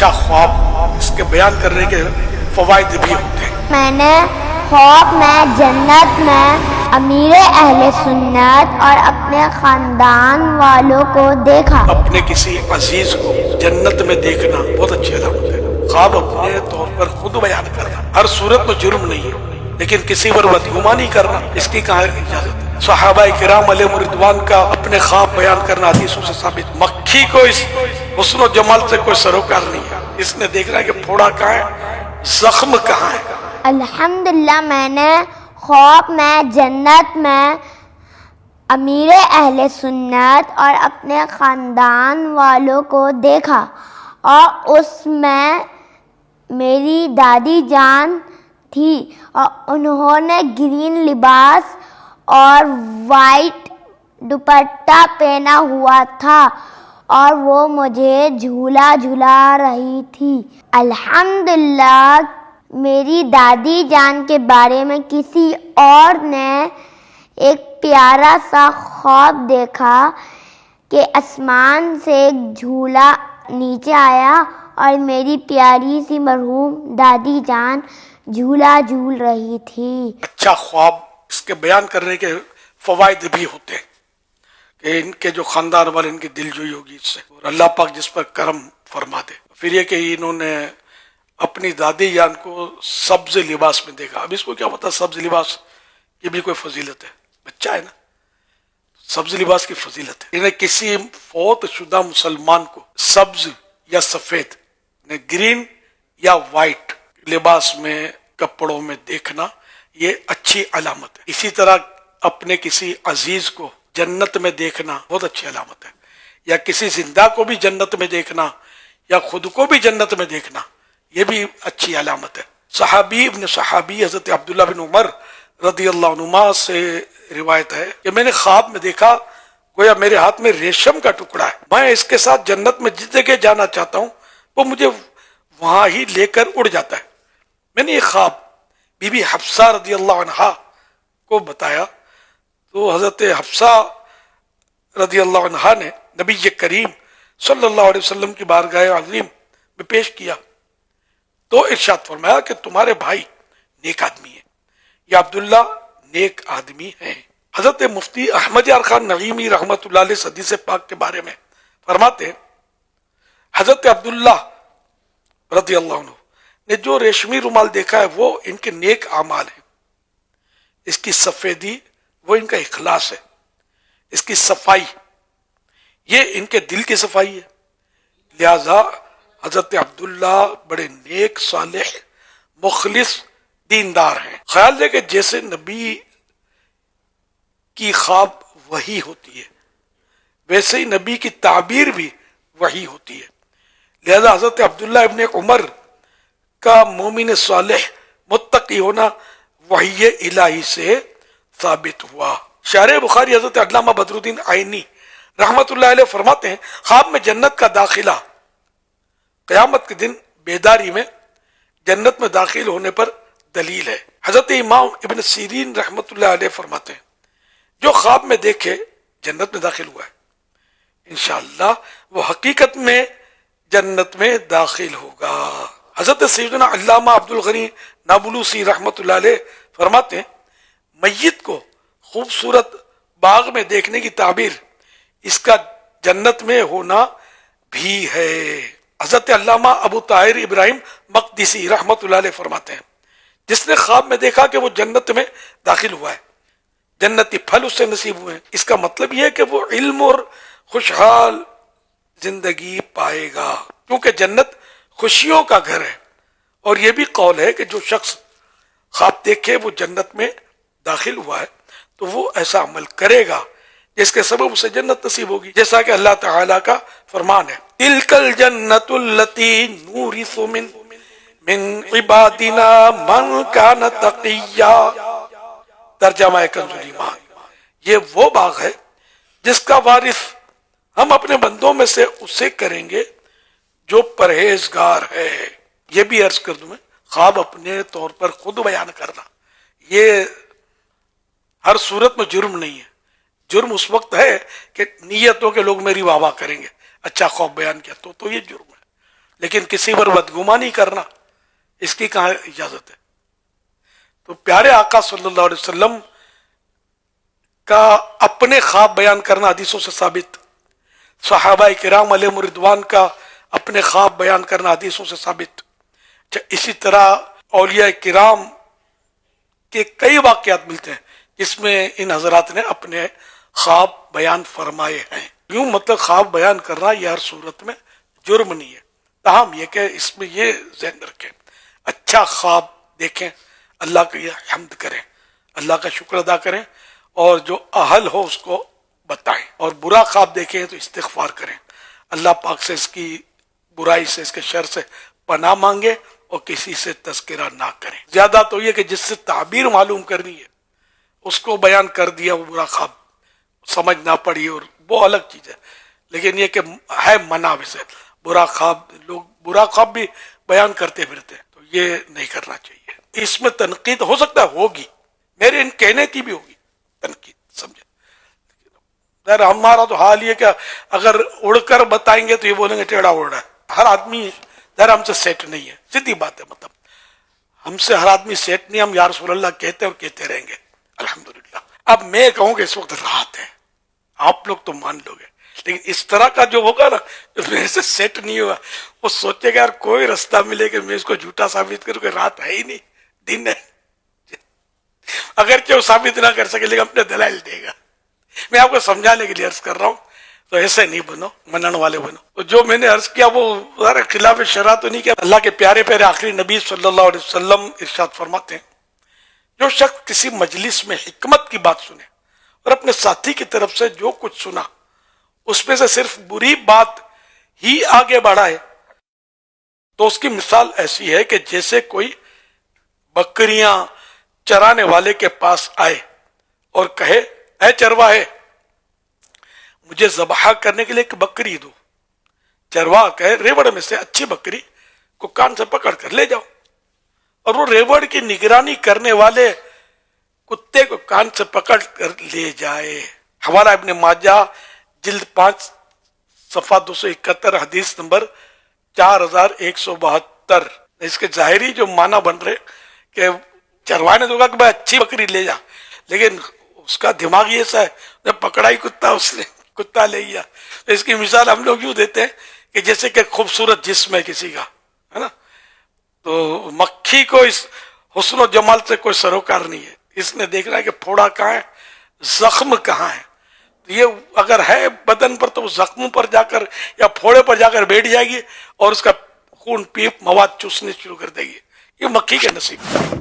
اچھا خواب اس کے بیان کرنے کے فوائد بھی ہوتے ہیں۔ میں نے خواب میں جنت میں امیر اہل سنت اور اپنے خاندان والوں کو دیکھا۔ اپنے کسی عزیز کو جنت میں دیکھنا بہت اچھی علامت ہے۔ خواب اپنے طور پر خود بیان کرنا ہر صورت میں جرم نہیں ہے، لیکن کسی پر بدگمانی کرنا اس کی کہاں اجازت ہے؟ صحابہ کرام علیہ رضوان کا اپنے خواب بیان کرنا حدیثوں سے ثابت۔ مکھی کو اس حسن و جمال سے کوئی سروکار نہیں ہے، اس نے دیکھنا ہے کہ پھوڑا کہاں ہے، زخم کہاں ہے۔ الحمدللہ میں نے خواب میں جنت میں امیر اہل سنت اور اپنے خاندان والوں کو دیکھا، اور اس میں میری دادی جان تھی اور انہوں نے گرین لباس اور وائٹ دوپٹہ پہنا ہوا تھا اور وہ مجھے جھولا جھلا رہی تھی۔ الحمدللہ میری دادی جان کے بارے میں کسی اور نے ایک پیارا سا خواب دیکھا کہ آسمان سے ایک جھولا نیچے آیا اور میری پیاری سی مرحوم دادی جان جھولا جھول رہی تھی۔ اچھا خواب اس کے بیان کرنے کے فوائد بھی ہوتے ہیں کہ ان کے جو خاندان والے ان کی دل جوئی ہوگی اس سے، اور اللہ پاک جس پر کرم فرما دے۔ پھر یہ کہ انہوں نے اپنی دادی جان کو سبز لباس میں دیکھا۔ اب اس کو کیا پتا سبز لباس یہ بھی کوئی فضیلت ہے؟ بچہ ہے نا، سبز لباس کی فضیلت ہے۔ انہیں کسی فوت شدہ مسلمان کو سبز یا سفید گرین یا وائٹ لباس میں کپڑوں میں دیکھنا یہ اچھی علامت ہے۔ اسی طرح اپنے کسی عزیز کو جنت میں دیکھنا بہت اچھی علامت ہے، یا کسی زندہ کو بھی جنت میں دیکھنا یا خود کو بھی جنت میں دیکھنا یہ بھی اچھی علامت ہے۔ صحابی ابن صحابی حضرت عبداللہ بن عمر رضی اللہ عنہما سے روایت ہے کہ میں نے خواب میں دیکھا گویا میرے ہاتھ میں ریشم کا ٹکڑا ہے، میں اس کے ساتھ جنت میں جس جگہ جانا چاہتا ہوں وہ مجھے وہاں ہی لے کر اڑ جاتا ہے۔ میں نے یہ خواب بی بی حفصہ رضی اللہ عنہا کو بتایا تو حضرت حفصہ رضی اللہ عنہا نے نبی کریم صلی اللہ علیہ وسلم کی بارگاہ عظیم میں پیش کیا تو ارشاد فرمایا کہ تمہارے بھائی نیک آدمی ہیں، یا عبداللہ نیک آدمی ہیں۔ حضرت مفتی احمد یار خان نعیمی رحمت اللہ علیہ حدیث پاک کے بارے میں فرماتے ہیں حضرت عبداللہ رضی اللہ عنہ نے جو ریشمی رومال دیکھا ہے وہ ان کے نیک اعمال ہیں، اس کی سفیدی وہ ان کا اخلاص ہے، اس کی صفائی یہ ان کے دل کی صفائی ہے، لہذا حضرت عبداللہ بڑے نیک صالح مخلص دیندار ہیں۔ خیال ہے کہ جیسے نبی کی خواب وحی ہوتی ہے ویسے ہی نبی کی تعبیر بھی وحی ہوتی ہے، لہذا حضرت عبداللہ ابن عمر کا مومن صالح متقی ہونا وحی الہی سے ثابت ہوا۔ شارح بخاری حضرت علامہ بدر الدین عینی رحمت اللہ علیہ فرماتے ہیں خواب میں جنت کا داخلہ قیامت کے دن بیداری میں جنت میں داخل ہونے پر دلیل ہے۔ حضرت امام ابن سیرین رحمت اللہ علیہ فرماتے ہیں جو خواب میں دیکھے جنت میں داخل ہوا ہے انشاءاللہ وہ حقیقت میں جنت میں داخل ہوگا۔ حضرت سیدنا علامہ عبد الغنی نابلوسی رحمت اللہ علیہ فرماتے ہیں میت کو خوبصورت باغ میں دیکھنے کی تعبیر اس کا جنت میں ہونا بھی ہے۔ حضرت علامہ ابو طاہر ابراہیم مقدسی رحمت اللہ علیہ فرماتے ہیں جس نے خواب میں دیکھا کہ وہ جنت میں داخل ہوا ہے جنتی پھل اس سے نصیب ہوئے ہیں، اس کا مطلب یہ ہے کہ وہ علم اور خوشحال زندگی پائے گا، کیونکہ جنت خوشیوں کا گھر ہے۔ اور یہ بھی قول ہے کہ جو شخص خواب دیکھے وہ جنت میں داخل ہوا ہے تو وہ ایسا عمل کرے گا جس کے سبب اسے جنت نصیب ہوگی، جیسا کہ اللہ تعالیٰ کا فرمان ہے تِلْكَ الْجَنَّةُ الَّتِي نُورِثُ مِنْ عِبَادِنَا مَنْ كَانَ تَقِيًّا۔ ترجمہ کنز ایمان، یہ وہ باغ ہے جس کا وارث ہم اپنے بندوں میں سے اسے کریں گے جو پرہیزگار ہے۔ یہ بھی عرض کر دوں میں خواب اپنے طور پر خود بیان کرنا یہ ہر صورت میں جرم نہیں ہے، جرم اس وقت ہے کہ نیت ہو کہ لوگ میری واہ واہ کریں گے، اچھا خواب بیان کیا تو یہ جرم ہے، لیکن کسی پر بدگمانی کرنا اس کی کہاں اجازت ہے؟ تو پیارے آقا صلی اللہ علیہ وسلم کا اپنے خواب بیان کرنا حدیثوں سے ثابت، صحابہ کرام علیہم رضوان کا اپنے خواب بیان کرنا حدیثوں سے ثابت، اسی طرح اولیاء کرام کے کئی واقعات ملتے ہیں جس میں ان حضرات نے اپنے خواب بیان فرمائے ہیں۔ یوں مطلب خواب بیان کرنا یہ ہر صورت میں جرم نہیں ہے، تاہم یہ کہ اس میں یہ ذہن رکھیں اچھا خواب دیکھیں، اللہ کا یہ حمد کریں، اللہ کا شکر ادا کریں، اور جو اہل ہو اس کو بتائیں، اور برا خواب دیکھیں تو استغفار کریں، اللہ پاک سے اس کی برائی سے، اس کے شر سے پناہ مانگے اور کسی سے تذکرہ نہ کریں۔ زیادہ تو یہ کہ جس سے تعبیر معلوم کرنی ہے اس کو بیان کر دیا، وہ برا خواب سمجھ نہ پڑی اور وہ الگ چیز ہے، لیکن یہ کہ ہے منع سے برا خواب، لوگ برا خواب بھی بیان کرتے پھرتے ہیں، تو یہ نہیں کرنا چاہیے۔ اس میں تنقید ہو سکتا ہے ہوگی، میرے ان کہنے کی بھی ہوگی تنقید، سمجھے؟ ہمارا تو حال یہ کہ اگر اڑ کر بتائیں گے تو یہ بولیں گے ٹیڑھا اڑ رہا ہے۔ ہر آدمی ہم سے سیٹ نہیں ہے، سیدھی بات ہے، مطلب ہم سے ہر آدمی سیٹ نہیں، ہم یا رسول اللہ کہتے اور کہتے رہیں گے الحمدللہ۔ اب میں کہوں کہ اس وقت رات ہے، آپ لوگ تو مان لو گے، لیکن اس طرح کا جو ہوگا نا جو میرے سے سیٹ نہیں ہوا، وہ سوچے گا یار کوئی رستہ ملے کہ میں اس کو جھوٹا ثابت کروں کہ رات ہے ہی نہیں دن ہے، اگرچہ وہ ثابت نہ کر سکے لیکن اپنے دلائل دے گا۔ میں آپ کو سمجھانے کے لیے عرض کر رہا ہوں، تو ایسے نہیں بنو، منن والے بنو۔ تو جو میں نے عرض کیا وہ ذرا خلاف شرع تو نہیں کیا۔ اللہ کے پیارے پیارے آخری نبی صلی اللہ علیہ وسلم ارشاد فرماتے ہیں جو شخص کسی مجلس میں حکمت کی بات سنے اور اپنے ساتھی کی طرف سے جو کچھ سنا اس میں سے صرف بری بات ہی آگے بڑھائے تو اس کی مثال ایسی ہے کہ جیسے کوئی بکریاں چرانے والے کے پاس آئے اور کہے اے چرواہے مجھے ذبح کرنے کے لیے ایک بکری دو۔ چرواہ کہے ریوڑ میں سے اچھی بکری کو کان سے پکڑ کر لے جاؤ، اور وہ ریوڑ کی نگرانی کرنے والے کتے کو کان سے پکڑ کر لے جائے۔ حوالہ ابن ماجہ جلد 5 صفحہ 271 حدیث نمبر 4172۔ اس کے ظاہری جو معنی بن رہے کہ چرواہ نے تو کہا کہ بھائی اچھی بکری لے جا، لیکن اس کا دماغ یہ ایسا ہے پکڑا ہی کتا، اس نے کتا لے گیا۔ اس کی مثال ہم لوگ یوں دیتے ہیں کہ جیسے کہ خوبصورت جسم ہے کسی کا، ہے نا، تو مکھی کو اس حسن و جمال سے کوئی سروکار نہیں ہے، اس نے دیکھنا ہے کہ پھوڑا کہاں ہے، زخم کہاں ہے۔ تو یہ اگر ہے بدن پر تو وہ زخموں پر جا کر یا پھوڑے پر جا کر بیٹھ جائے گی اور اس کا خون پیپ مواد چوسنے شروع کر دے گی۔ یہ مکھی کے نصیب ہے۔